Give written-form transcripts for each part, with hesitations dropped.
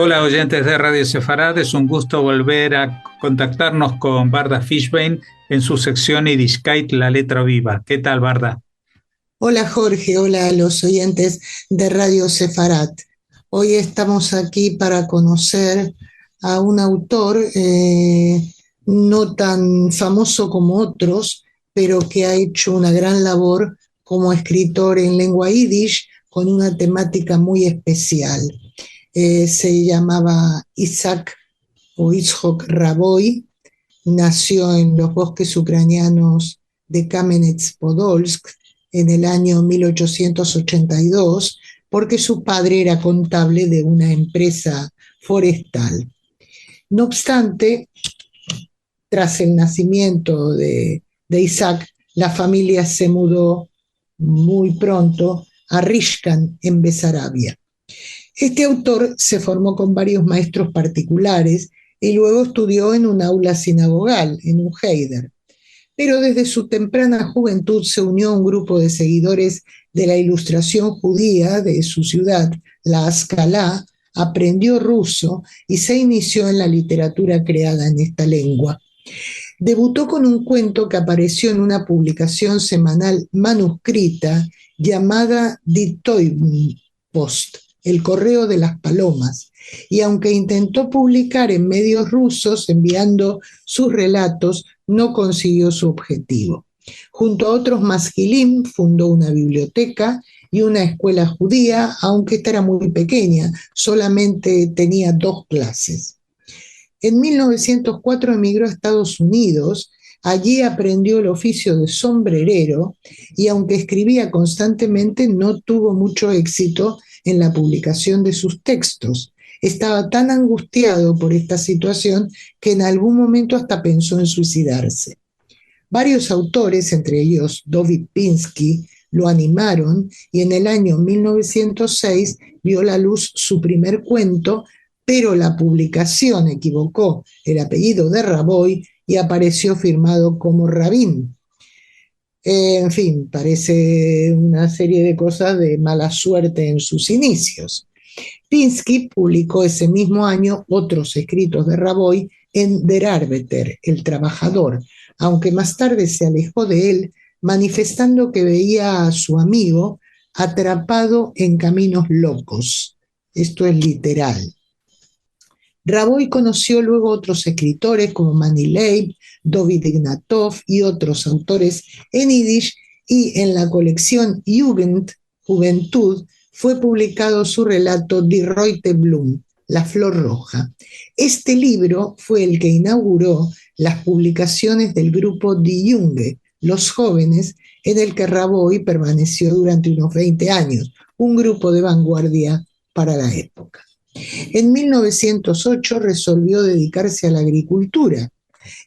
Hola oyentes de Radio Sefarad, es un gusto volver a contactarnos con Barda Fishbein en su sección Yiddishkeit, la letra viva. ¿Qué tal, Barda? Hola Jorge, hola a los oyentes de Radio Sefarat. Hoy estamos aquí para conocer a un autor no tan famoso como otros, pero que ha hecho una gran labor como escritor en lengua yiddish con una temática muy especial. Se llamaba Isaac o Itzhok Raboy, nació en los bosques ucranianos de Kamenets-Podolsk en el año 1882, porque su padre era contable de una empresa forestal. No obstante, tras el nacimiento de Isaac, la familia se mudó muy pronto a Rishkan, en Besarabia. Este autor se formó con varios maestros particulares y luego estudió en un aula sinagogal, en un Heider. Pero desde su temprana juventud se unió a un grupo de seguidores de la ilustración judía de su ciudad, la Ascalá, aprendió ruso y se inició en la literatura creada en esta lengua. Debutó con un cuento que apareció en una publicación semanal manuscrita llamada Die Post, el correo de las palomas, y aunque intentó publicar en medios rusos enviando sus relatos, no consiguió su objetivo. Junto a otros masquilim fundó una biblioteca y una escuela judía, aunque esta era muy pequeña, solamente tenía 2 clases. En 1904 emigró a Estados Unidos. Allí aprendió el oficio de sombrerero y aunque escribía constantemente no tuvo mucho éxito en la publicación de sus textos. Estaba tan angustiado por esta situación que en algún momento hasta pensó en suicidarse. Varios autores, entre ellos David Pinsky, lo animaron y en el año 1906 vio la luz su primer cuento, pero la publicación equivocó el apellido de Raboy y apareció firmado como Rabin. En fin, parece una serie de cosas de mala suerte en sus inicios. Pinsky publicó ese mismo año otros escritos de Raboy en Der Arbeiter, el trabajador, aunque más tarde se alejó de él, manifestando que veía a su amigo atrapado en caminos locos. Esto es literal. Raboy conoció luego otros escritores como Mani Leib, David Ignatov y otros autores en yiddish, y en la colección Jugend, Juventud, fue publicado su relato Die Rote Blum, La Flor Roja. Este libro fue el que inauguró las publicaciones del grupo Die Junge, los jóvenes, en el que Raboy permaneció durante unos 20 años, un grupo de vanguardia para la época. En 1908 resolvió dedicarse a la agricultura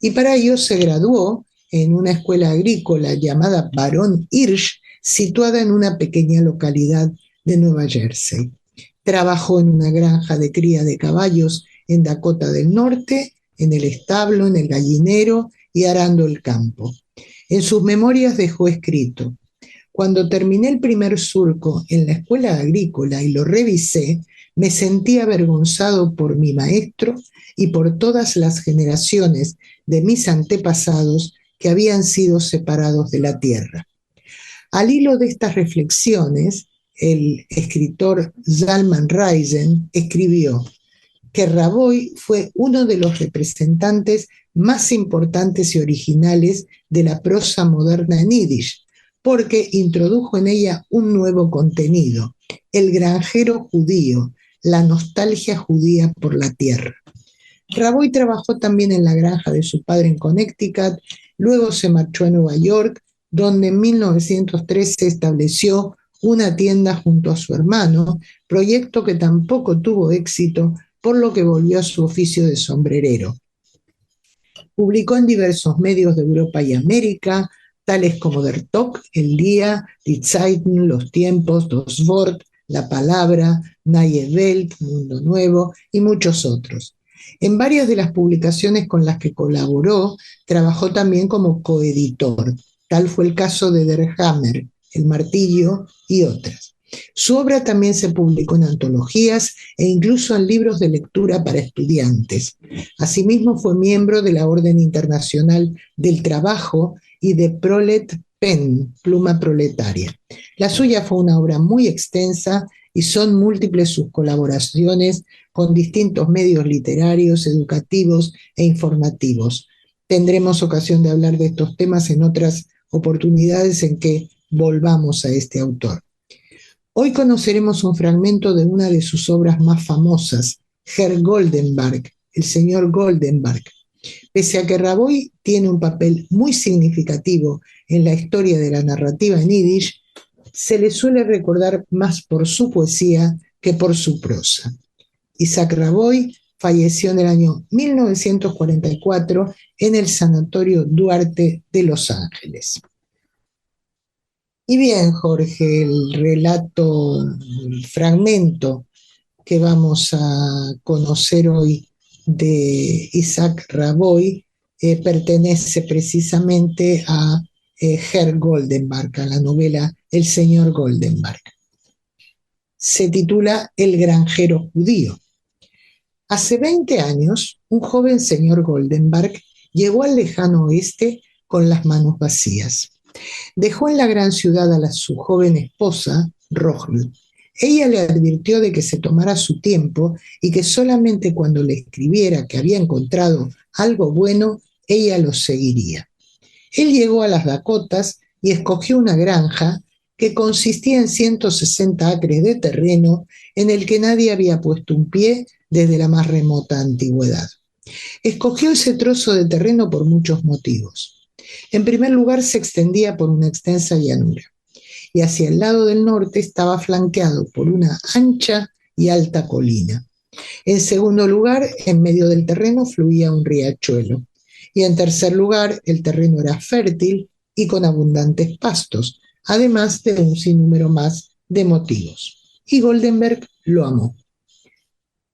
y para ello se graduó en una escuela agrícola llamada Barón Hirsch, situada en una pequeña localidad de Nueva Jersey. Trabajó en una granja de cría de caballos en Dakota del Norte, en el establo, en el gallinero y arando el campo. En sus memorias dejó escrito: cuando terminé el primer surco en la escuela agrícola y lo revisé, me sentí avergonzado por mi maestro y por todas las generaciones de mis antepasados que habían sido separados de la tierra. Al hilo de estas reflexiones, el escritor Zalman Reisen escribió que Raboy fue uno de los representantes más importantes y originales de la prosa moderna en yiddish, porque introdujo en ella un nuevo contenido: el granjero judío, la nostalgia judía por la tierra. Raboy trabajó también en la granja de su padre en Connecticut, luego se marchó a Nueva York, donde en 1913 estableció una tienda junto a su hermano, proyecto que tampoco tuvo éxito, por lo que volvió a su oficio de sombrerero. Publicó en diversos medios de Europa y América, tales como Der Tag, El Día, Die Zeiten, Los Tiempos, Das Wort, La Palabra, Neue Welt, Mundo Nuevo y muchos otros. En varias de las publicaciones con las que colaboró, trabajó también como coeditor. Tal fue el caso de Der Hammer, El Martillo y otras. Su obra también se publicó en antologías e incluso en libros de lectura para estudiantes. Asimismo, fue miembro de la Orden Internacional del Trabajo y de Prolet Pen, Pluma Proletaria. La suya fue una obra muy extensa y son múltiples sus colaboraciones con distintos medios literarios, educativos e informativos. Tendremos ocasión de hablar de estos temas en otras oportunidades en que volvamos a este autor. Hoy conoceremos un fragmento de una de sus obras más famosas, Herr Goldenberg, el señor Goldenberg. Pese a que Raboy tiene un papel muy significativo en la historia de la narrativa en yiddish, se le suele recordar más por su poesía que por su prosa. Isaac Raboy falleció en el año 1944 en el Sanatorio Duarte de Los Ángeles. Y bien, Jorge, el relato, el fragmento que vamos a conocer hoy de Isaac Raboy pertenece precisamente a Herr Goldenberg, a la novela El señor Goldenberg. Se titula El granjero judío. Hace 20 años, un joven señor Goldenberg llegó al lejano oeste con las manos vacías. Dejó en la gran ciudad a su joven esposa, Rohl. Ella le advirtió de que se tomara su tiempo y que solamente cuando le escribiera que había encontrado algo bueno, ella lo seguiría. Él llegó a las Dakotas y escogió una granja que consistía en 160 acres de terreno en el que nadie había puesto un pie desde la más remota antigüedad. Escogió ese trozo de terreno por muchos motivos. En primer lugar, se extendía por una extensa llanura y hacia el lado del norte estaba flanqueado por una ancha y alta colina. En segundo lugar, en medio del terreno fluía un riachuelo. Y en tercer lugar, el terreno era fértil y con abundantes pastos, además de un sinnúmero más de motivos. Y Goldenberg lo amó.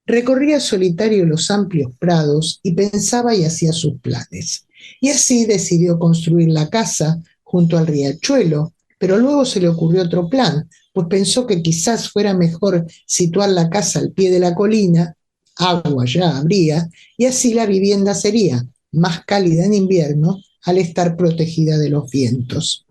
Recorría solitario los amplios prados y pensaba y hacía sus planes. Y así decidió construir la casa junto al riachuelo, pero luego se le ocurrió otro plan, pues pensó que quizás fuera mejor situar la casa al pie de la colina, agua ya habría, y así la vivienda sería más cálida en invierno al estar protegida de los vientos.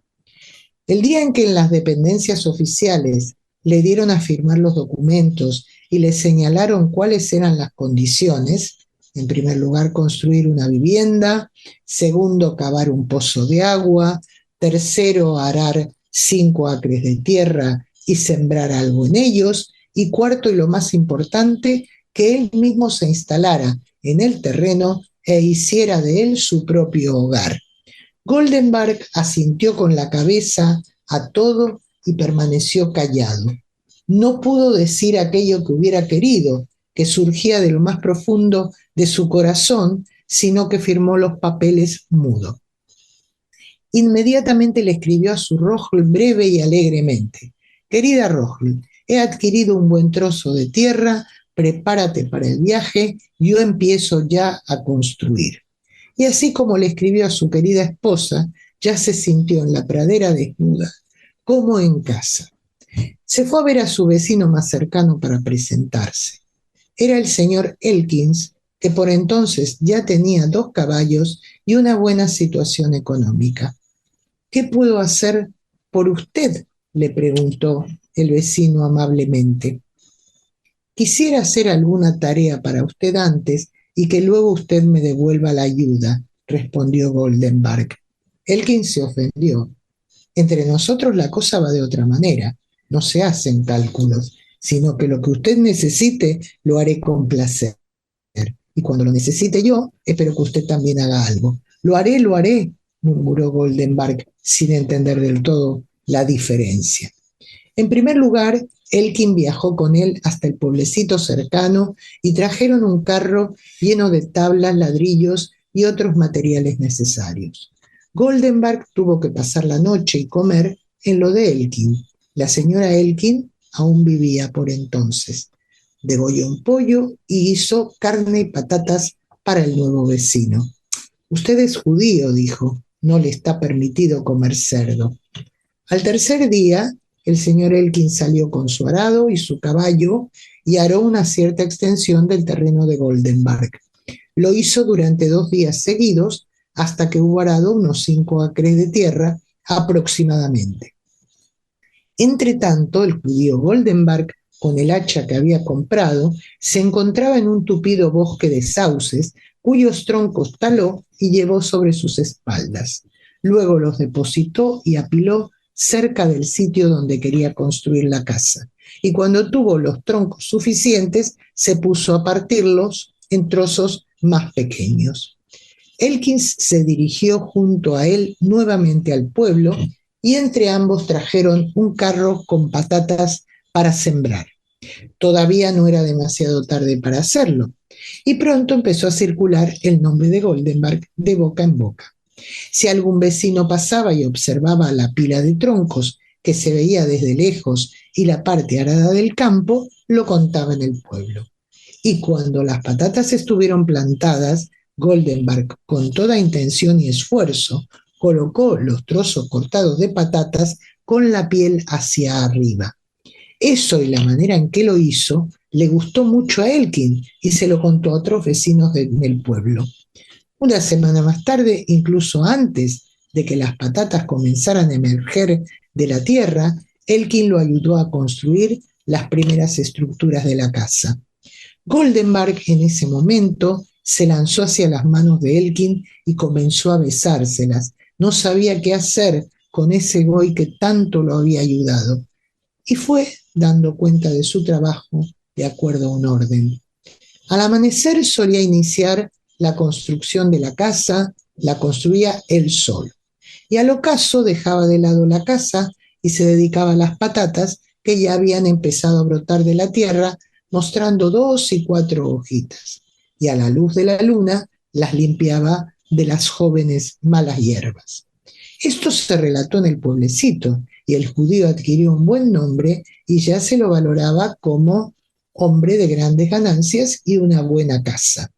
El día en que en las dependencias oficiales le dieron a firmar los documentos y le señalaron cuáles eran las condiciones, en primer lugar construir una vivienda, segundo cavar un pozo de agua, tercero arar 5 acres de tierra y sembrar algo en ellos, y cuarto y lo más importante, que él mismo se instalara en el terreno e hiciera de él su propio hogar. Goldenberg asintió con la cabeza a todo y permaneció callado. No pudo decir aquello que hubiera querido, que surgía de lo más profundo de su corazón, sino que firmó los papeles mudo. Inmediatamente le escribió a su Rohl breve y alegremente: «Querida Rohl, he adquirido un buen trozo de tierra, prepárate para el viaje, yo empiezo ya a construir». Y así como le escribió a su querida esposa, ya se sintió en la pradera desnuda, como en casa. Se fue a ver a su vecino más cercano para presentarse. Era el señor Elkins, que por entonces ya tenía 2 caballos y una buena situación económica. «¿Qué puedo hacer por usted?», le preguntó el vecino amablemente. «Quisiera hacer alguna tarea para usted antes y que luego usted me devuelva la ayuda», respondió Goldenberg. Elkins se ofendió. «Entre nosotros la cosa va de otra manera. No se hacen cálculos, sino que lo que usted necesite lo haré con placer. Y cuando lo necesite yo, espero que usted también haga algo». Lo haré, murmuró Goldenberg, sin entender del todo la diferencia. En primer lugar, Elkin viajó con él hasta el pueblecito cercano y trajeron un carro lleno de tablas, ladrillos y otros materiales necesarios. Goldenberg tuvo que pasar la noche y comer en lo de Elkin. La señora Elkin aún vivía por entonces. Degolló un pollo y hizo carne y patatas para el nuevo vecino. «Usted es judío», dijo, «no le está permitido comer cerdo». Al tercer día, el señor Elkin salió con su arado y su caballo y aró una cierta extensión del terreno de Goldenbarg. Lo hizo durante 2 días seguidos hasta que hubo arado unos 5 acres de tierra aproximadamente. Entretanto, el judío Goldenbarg, con el hacha que había comprado, se encontraba en un tupido bosque de sauces, cuyos troncos taló y llevó sobre sus espaldas. Luego los depositó y apiló cerca del sitio donde quería construir la casa. Y cuando tuvo los troncos suficientes, se puso a partirlos en trozos más pequeños. Elkins se dirigió junto a él nuevamente al pueblo y entre ambos trajeron un carro con patatas para sembrar. Todavía no era demasiado tarde para hacerlo, y pronto empezó a circular el nombre de Goldenbarg de boca en boca. Si algún vecino pasaba y observaba la pila de troncos que se veía desde lejos y la parte arada del campo, lo contaba en el pueblo. Y cuando las patatas estuvieron plantadas, Goldenbarg, con toda intención y esfuerzo, colocó los trozos cortados de patatas con la piel hacia arriba. Eso y la manera en que lo hizo le gustó mucho a Elkin y se lo contó a otros vecinos del pueblo. Una semana más tarde, incluso antes de que las patatas comenzaran a emerger de la tierra, Elkin lo ayudó a construir las primeras estructuras de la casa. Goldenbarg en ese momento se lanzó hacia las manos de Elkin y comenzó a besárselas. No sabía qué hacer con ese goy que tanto lo había ayudado. Y fue dando cuenta de su trabajo de acuerdo a un orden. Al amanecer solía iniciar la construcción de la casa, la construía él solo. Y al ocaso dejaba de lado la casa y se dedicaba a las patatas que ya habían empezado a brotar de la tierra, mostrando 2 y 4 hojitas. Y a la luz de la luna las limpiaba de las jóvenes malas hierbas. Esto se relató en el pueblecito y el judío adquirió un buen nombre y ya se lo valoraba como hombre de grandes ganancias y una buena casa.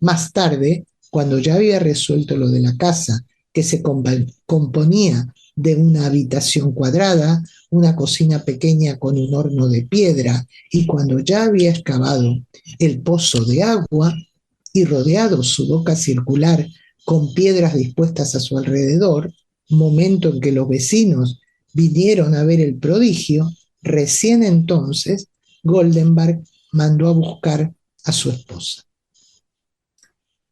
Más tarde, cuando ya había resuelto lo de la casa, que se componía de una habitación cuadrada, una cocina pequeña con un horno de piedra, y cuando ya había excavado el pozo de agua y rodeado su boca circular con piedras dispuestas a su alrededor, momento en que los vecinos vinieron a ver el prodigio, recién entonces Goldenbarg mandó a buscar a su esposa.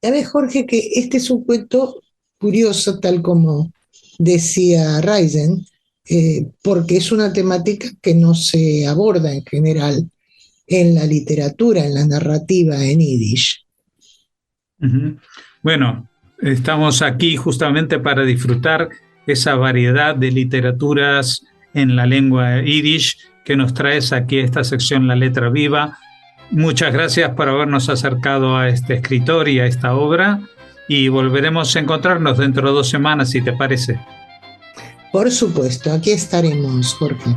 Ya ves, Jorge, que este es un cuento curioso, tal como decía Reisen, porque es una temática que no se aborda en general en la literatura, en la narrativa en yiddish. Uh-huh. Bueno, estamos aquí justamente para disfrutar esa variedad de literaturas en la lengua yiddish que nos traes aquí a esta sección La Letra Viva. Muchas gracias por habernos acercado a este escritor y a esta obra, y volveremos a encontrarnos dentro de 2 semanas, si te parece. Por supuesto, aquí estaremos, Jorge.